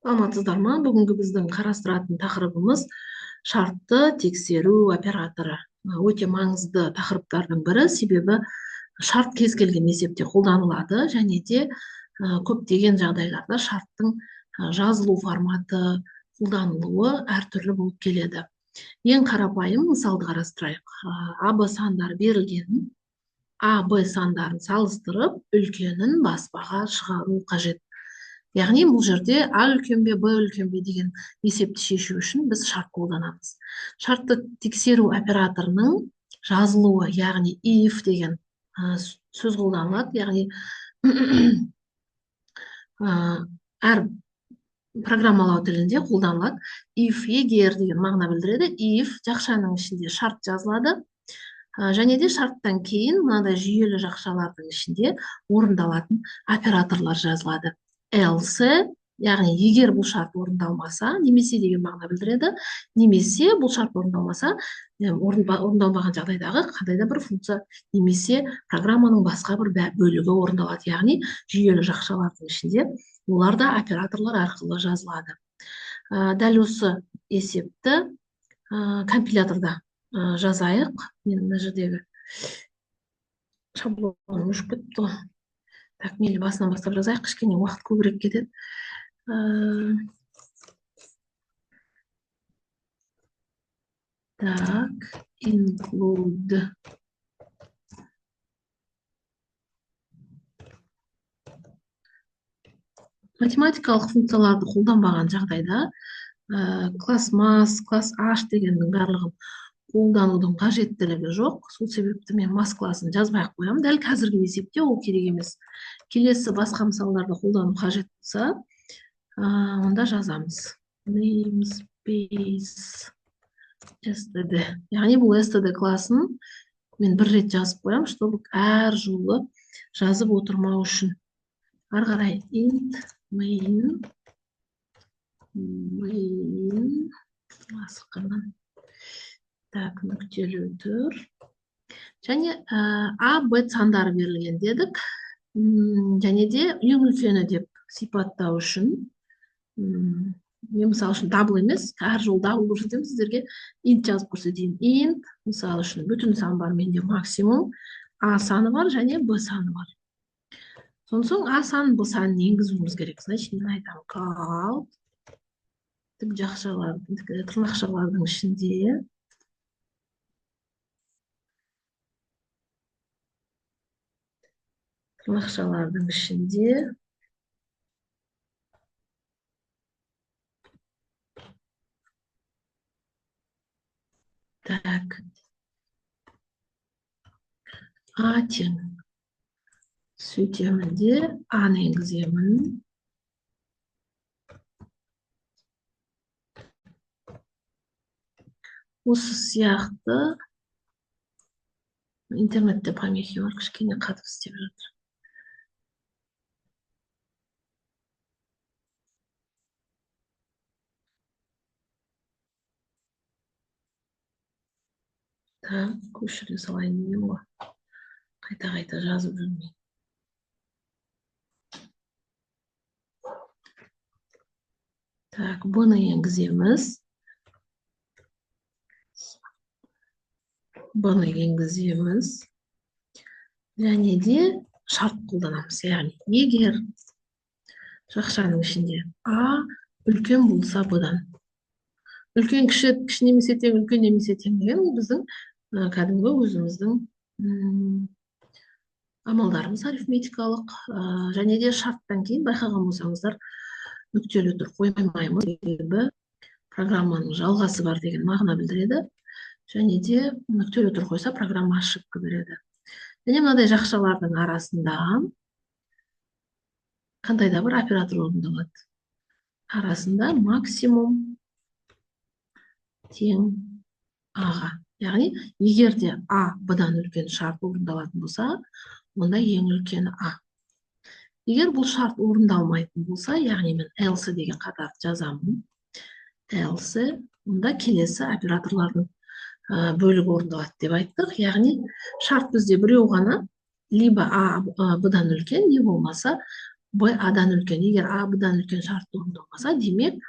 Саламатсыздар ма? Бүгінгі біздің қарастыратын тақырыбымыз шартты тексеру операторы. Өте маңызды тақырыптардың бірі, себебі шарт кез келген есепте қолданылады және де көптеген жағдайларда шарттың жазылу форматы, қолданылуы әртүрлі болып келеді. Ең қарапайым мысалды қарастырайық. А, Б сандары берілген, А, Б сандарын салыстырып, үлкенін баспаға шығару қажет. Яғни бұл жерде А үлкен бе, Б үлкен бе деген есепті шешу үшін біз шарт қолданамыз. Шартты тексеру операторының жазылуы, яғни if деген сөз қолданылады, яғни әр программалау тілінде қолданылады. If егер деген мағына білдіреді. If жақшаның ішінде шарт жазылады. Және де шарттан кейін мынадай жүйелі жақшалардың ішінде орындалатын операторлар жазылады. Else, яғни егер бұл шарт орындалмаса, немесе деген мағына білдіреді. Немесе бұл шарт орындалмаса, орындалмаған жағдайдағы қандай да бір функция немесе программаның басқа бір бөлігі орындалады. Яғни жүйелі жақшалардың ішінде олар да операторлар арқылы жазылады. Дәл осы есепті компиляторда жазайық. Мен мына жердегі шаблоным өшіп кетіпті ғой. Так, мейлі басынан бастап жазайық, кішкене уақыт көбірек кетеді. Так, include математикалық функцияларды қолданбаған жағдайда класс масс, класс h дегеннің барлығын қолданудың қажеттілігі жоқ. Сол себепті мен масс классын жазбай ақ қоямын. Дәл қазіргі есепте ол керек емес. Келесі басқа мысалдарды қолдану қажет болса, онда жазамыз. Namespace std. Яғни бұл std классын мен бір рет жазып қоямын, чтобы әр жолы жазып отырмау үшін. Ары қарай int main асыққаннан. Так, нүктелі тұр. Және А, Б сандары берілген дедік. Және де ең үлкені деп сипаттау үшін, мен мысалы үшін дабл емес, әр жол дабл көрсетемін сіздерге, int жазып көрсетейін. Int, мысалы үшін бүтін сан бар, менде максимум А саны бар және Б саны бар. Соң А санын, Б санын енгізуіміз керек. Значит, мен айтамын count тік жақшалардың, тырнақшалардың ішінде так, А тең сөйтемін де Аны енгіземін. Осы сияқты интернетте помехи бар, кішкене қатып істеп жатыр. Так, көшіре салайын деймін ғой. Қайта-қайта жазып жүрмей. Так, бұны енгіземіз. Бұны енгіземіз. Және де шарт қолданамыз. Яғни, егер жақшаның ішінде А үлкен болса бұдан. Үлкен кіші немесе тең, үлкен немесе тең деген ол біздің кәдімгі өзіміздің амалдарымыз арифметикалық. Және де шарттан кейін байқаған болсаңыздар, нүктелі тұр қоймаймыз, себебі программаның жалғасы бар деген мағына білдіреді. Және де нүктелі тұр қойса, программа ошибка береді. Және мынадай жақшалардың арасында қандай да бір оператор орындалады. Арасында максимум тең А-ға. Яғни, егер де А Б-дан үлкен шарт орындалатын болса, онда ең үлкені А. Егер бұл шарт орындалмайтын болса, яғни мен else деген қатарды жазамын. Else, онда келесі операторлардың бөлігі орындалады деп айттық. Яғни, шарт бізде біреу ғана, либо А Б-дан үлкен, не болмаса Б адан үлкен. Егер а бдан үлкен шартты орындалмаса, демек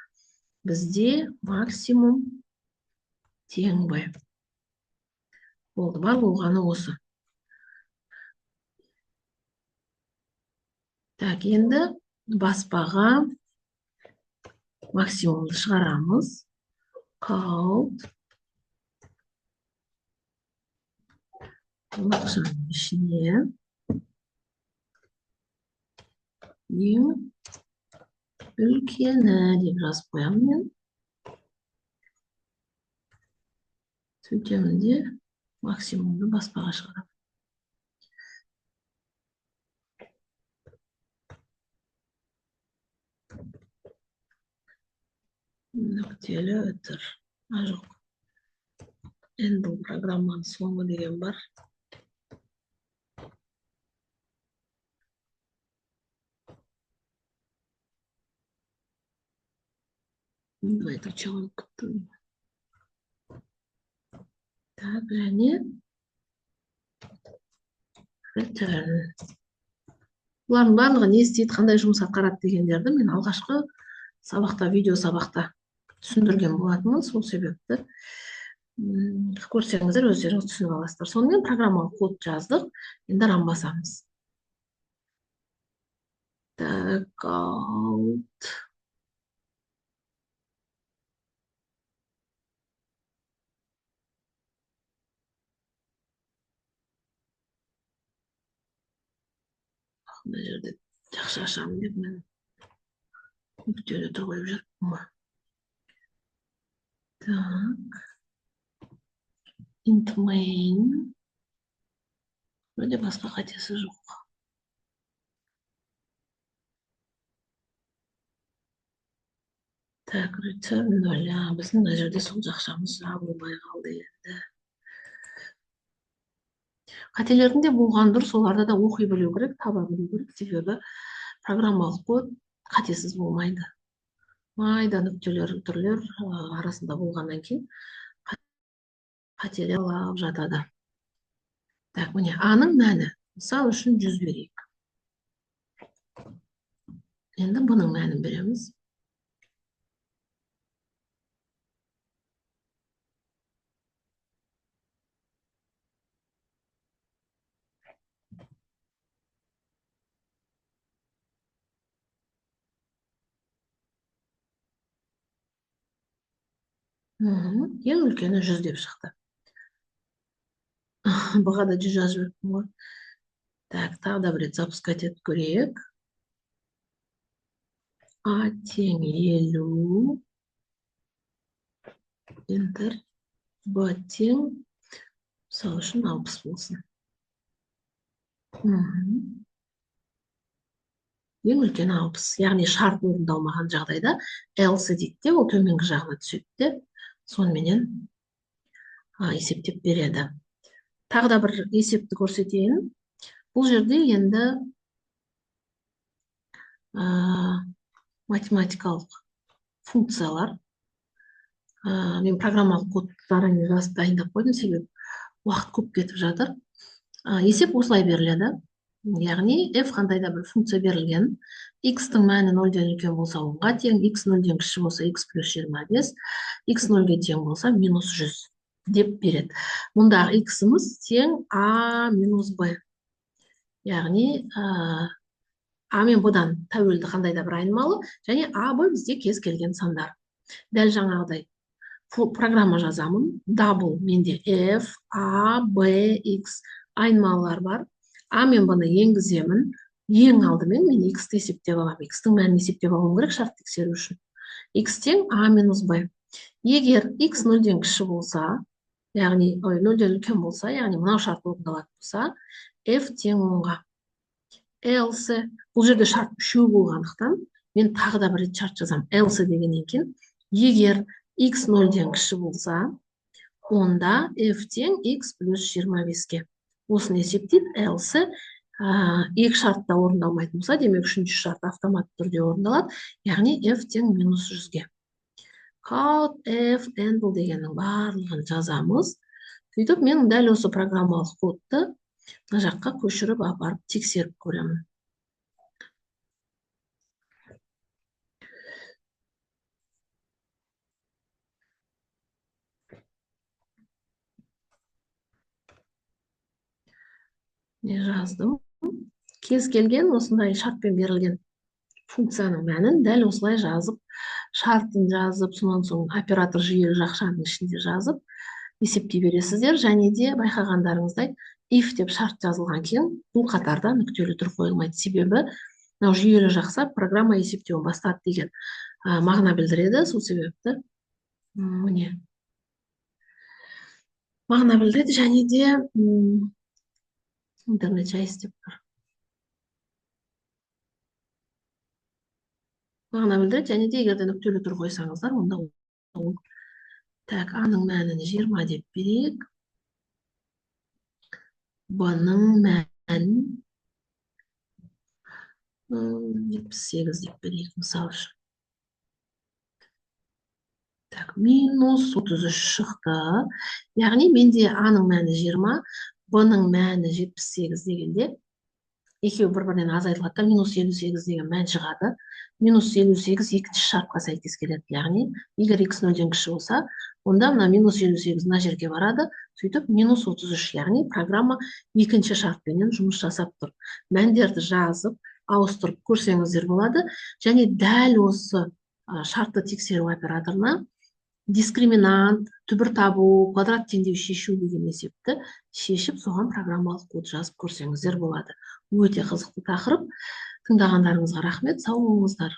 бізде максимум тең Б. Болды, бар болғаны осы. Так, енді баспаға максимумды шығарамыз. Count нақшаның ішіне ең үлкені деп жазып қоямын мен. Сөйтемін де максимумды баспаға шығарамын. Нүктелі өтір. Жоқ. Енді бұл программаның соңы деген бар. Давайте чего күттім. Так, және return. Бұлардың барлығы не істейді, қандай жұмыс атқарады дегендерді мен алғашқы сабақта, видео сабақта түсіндірген болатынмын, сол себепті көрсеңіздер өздеріңіз түсініп аласыздар. Сонымен программалық код жаздық. Енді ран басамыз. Так, out. Мына жерде жақсы ашамын деп мен нүктелі тұр қойып жүрмін ғой. Так. Int main. Вроде басқа қатесі жоқ. Так, return 0. Біздің мына жерде сол жақшамыз жабылмай қалды енді. Қателердің де болған дұрыс, соларды да оқи білу керек, таба білу керек, себебі программалық код қатесіз болмайды. Майда нүктелер түрлер арасында болғаннан кейін қателер алып жатады. Так, міне аның мәні, мысал үшін 100 берейік. Енді бұның мәнін береміз. Ең үлкені 100 деп шықты. Бұға да 100 жазып жіберіппін ғой. Так, тағы да бір рет запускать етіп көрейік. А тең 50. Enter. Б тең, мысалы үшін 60 болсын. Ең үлкен 60. Яғни шарт орындалмаған жағдайда else дейді де, ол төменгі жағына түседі де, соныменен есептеп береді. Тағы да бір есепті көрсетейін. Бұл жерде енді математикалық функциялар. Мен программалық код заранее жазып дайындап қойдым, себебі уақыт көп кетіп жатыр. Есеп осылай беріледі. Яғни f қандай да бір функция берілген. X-тің мәні 0-ден үлкен болса 10-ға тең, x 0-ден кіші болса x плюс 25, x 0-ге тең болса минус 100 деп береді. Мұндағы x-іміз тең a минус b. Яғни a мен b-дан тәуелді қандай да бір айнымалы, және a, b бізде кез келген сандар. Дәл жаңағыдай программа жазамын. Double менде f, a, b, x айнымалылар бар. А мен бұны енгіземін. Ең алдымен мен x-ті есептеп аламын. X-тің мәнін есептеп алуым керек шарт тексеру үшін. X тең a минус b. Егер x 0-ден кіші болса, яғни 0-ден үлкен болса, яғни мынау шарт орындалатын болса, f тең 10-ға. Else, бұл жерде шарт үшеу болғандықтан, мен тағы да бір рет шарт жазамын. Else дегеннен кейін, егер x 0-ден кіші болса, онда f тең x плюс 25-ге. Осыны есептейді. Else екі шартта орындалмайтын болса, демек үшінші шарт автоматты түрде орындалады. Яғни f тең минус 100-ге. Count f handle дегеннің барлығын жазамыз. Сөйтіп мен дәл осы программалық кодты мына жаққа көшіріп апарып тексеріп көремін. жаздым. Кез келген осындай шартпен берілген функцияның мәнін дәл осылай жазып, шартын жазып, сонан соң оператор жүйелі жақшаның ішінде жазып, есептей бересіздер. Және де байқағандарыңыздай if деп шарт жазылған кейін бұл қатарда нүктелі тұр қойылмайды. Себебі мынау жүйелі жақса программа есептеуін бастады деген мағына білдіреді. Сол себепті міне мағына білдіреді. Және де интернет жай істеп тұр. Мағына білдіреді. Және де егер де нүктелі тұр қойсаңыздар, онда ол так, аның мәнін 20 деп берейік. Бұның мәнін 78 деп берейік, мысалы үшін. Так, минус 33 шықты. Яғни менде аның мәні 20, бұның мәні 78 дегенде екеуі бір-бірінен азайтылады да минус 58 деген мән шығады. Минус 58 екінші шартқа сәйкес келеді. Яғни егер x 0-ден кіші болса, онда мына минус 58 мына жерге барады. Сөйтіп минус 33, яғни программа екінші шартпенен жұмыс жасап тұр. Мәндерді жазып, ауыстырып көрсеңіздер болады. Және дәл осы шартты тексеру операторына дискриминант, түбір табу, квадрат теңдеу шешу деген есепті шешіп, соған программалық код жазып көрсеңіздер болады. Өте қызықты тақырып. Тыңдағандарыңызға рахмет, сау болыңыздар.